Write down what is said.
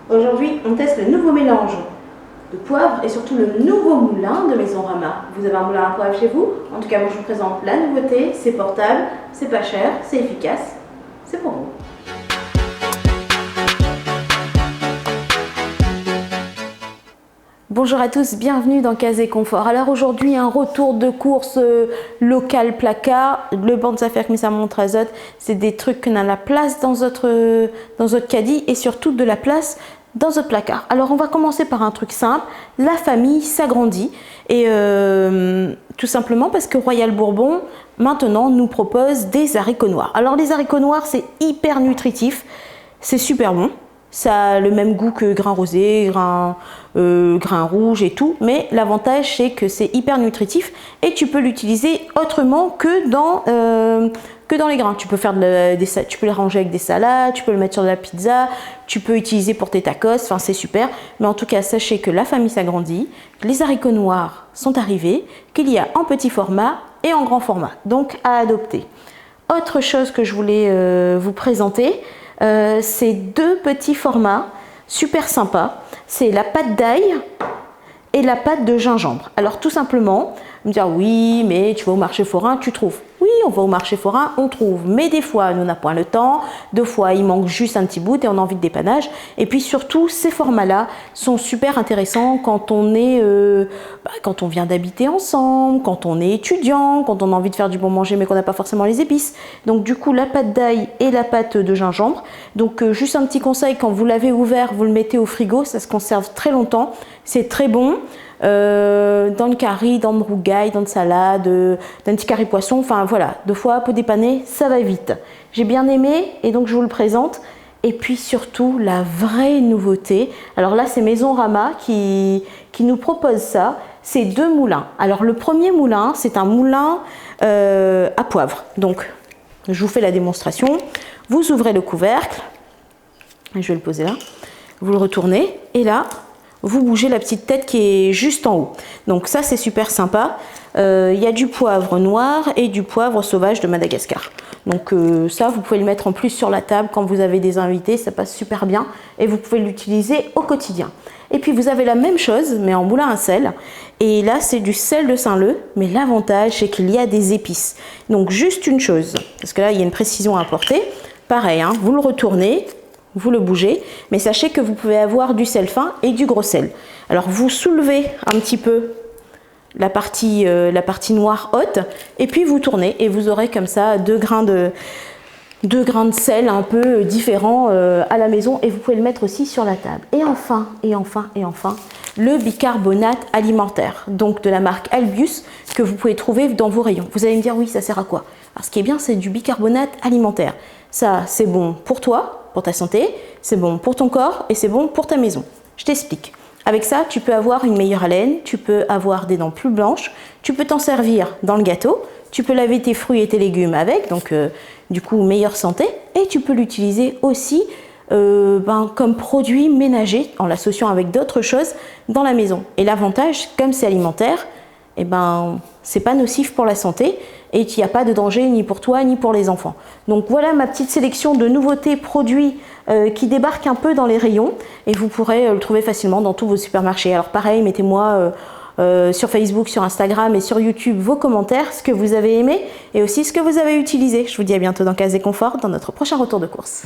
Aujourd'hui, on teste le nouveau mélange de poivre et surtout le nouveau moulin de Maison Rama. Vous avez un moulin à poivre chez vous? En tout cas, moi je vous présente la nouveauté, c'est portable, c'est pas cher, c'est efficace, c'est pour vous. Bonjour à tous, bienvenue dans Casé Confort. Alors aujourd'hui, un retour de course local placard. Le banc de affaires Kmissa Montrazote, c'est des trucs qu'on a la place dans notre caddie et surtout de la place dans votre placard. Alors on va commencer par un truc simple, la famille s'agrandit et tout simplement parce que Royal Bourbon maintenant nous propose des haricots noirs. Alors les haricots noirs c'est hyper nutritif, c'est super bon. Ça a le même goût que grain rosé, grain rouge et tout, mais l'avantage c'est que c'est hyper nutritif et tu peux l'utiliser autrement que dans les grains. Tu peux faire tu peux les ranger avec des salades, tu peux le mettre sur de la pizza, tu peux utiliser pour tes tacos, enfin c'est super. Mais en tout cas, sachez que la famille s'agrandit, les haricots noirs sont arrivés, qu'il y a en petit format et en grand format, donc à adopter. Autre chose que je voulais vous présenter, c'est deux petits formats super sympas. C'est la pâte d'ail et la pâte de gingembre. Alors tout simplement, me dire oui, mais tu vas au marché forain, tu trouves. Oui, on va au marché forain, on trouve. Mais des fois, nous n'a point le temps. Deux fois, il manque juste un petit bout et on a envie de dépannage. Et puis surtout, ces formats-là sont super intéressants quand on est, quand on vient d'habiter ensemble, quand on est étudiant, quand on a envie de faire du bon manger mais qu'on n'a pas forcément les épices. Donc du coup, la pâte d'ail et la pâte de gingembre. Donc juste un petit conseil, quand vous l'avez ouvert, vous le mettez au frigo, ça se conserve très longtemps. C'est très bon. Dans le curry, dans le rougail, dans le salade, dans un petit curry poisson, enfin voilà, deux fois pour dépanner, ça va vite. J'ai bien aimé et donc je vous le présente. Et puis surtout la vraie nouveauté, alors là c'est Maison Rama qui nous propose ça, c'est deux moulins. Alors le premier moulin, c'est un moulin à poivre. Donc je vous fais la démonstration, vous ouvrez le couvercle, je vais le poser là, vous le retournez et là vous bougez la petite tête qui est juste en haut. Donc ça c'est super sympa. Il y a du poivre noir et du poivre sauvage de Madagascar. Donc ça vous pouvez le mettre en plus sur la table quand vous avez des invités, ça passe super bien et vous pouvez l'utiliser au quotidien. Et puis vous avez la même chose mais en moulin à sel. Et là c'est du sel de Saint-Leu, mais l'avantage c'est qu'il y a des épices. Donc juste une chose, parce que là il y a une précision à apporter. Pareil, hein, vous le retournez. Vous le bougez, mais sachez que vous pouvez avoir du sel fin et du gros sel. Alors vous soulevez un petit peu la partie noire haute et puis vous tournez et vous aurez comme ça deux grains de sel un peu différents à la maison et vous pouvez le mettre aussi sur la table. Et enfin, le bicarbonate alimentaire, donc de la marque Albius que vous pouvez trouver dans vos rayons. Vous allez me dire oui, ça sert à quoi? Alors ce qui est bien, c'est du bicarbonate alimentaire. Ça, c'est bon pour toi, pour ta santé, c'est bon pour ton corps et c'est bon pour ta maison. Je t'explique. Avec ça, tu peux avoir une meilleure haleine, tu peux avoir des dents plus blanches, tu peux t'en servir dans le gâteau, tu peux laver tes fruits et tes légumes avec, donc du coup meilleure santé, et tu peux l'utiliser aussi comme produit ménager en l'associant avec d'autres choses dans la maison. Et l'avantage, comme c'est alimentaire, c'est pas nocif pour la santé et il n'y a pas de danger ni pour toi ni pour les enfants. Donc voilà ma petite sélection de nouveautés produits qui débarquent un peu dans les rayons et vous pourrez le trouver facilement dans tous vos supermarchés. Alors pareil, mettez-moi sur Facebook, sur Instagram et sur YouTube vos commentaires, ce que vous avez aimé et aussi ce que vous avez utilisé. Je vous dis à bientôt dans Casé Confort dans notre prochain retour de course.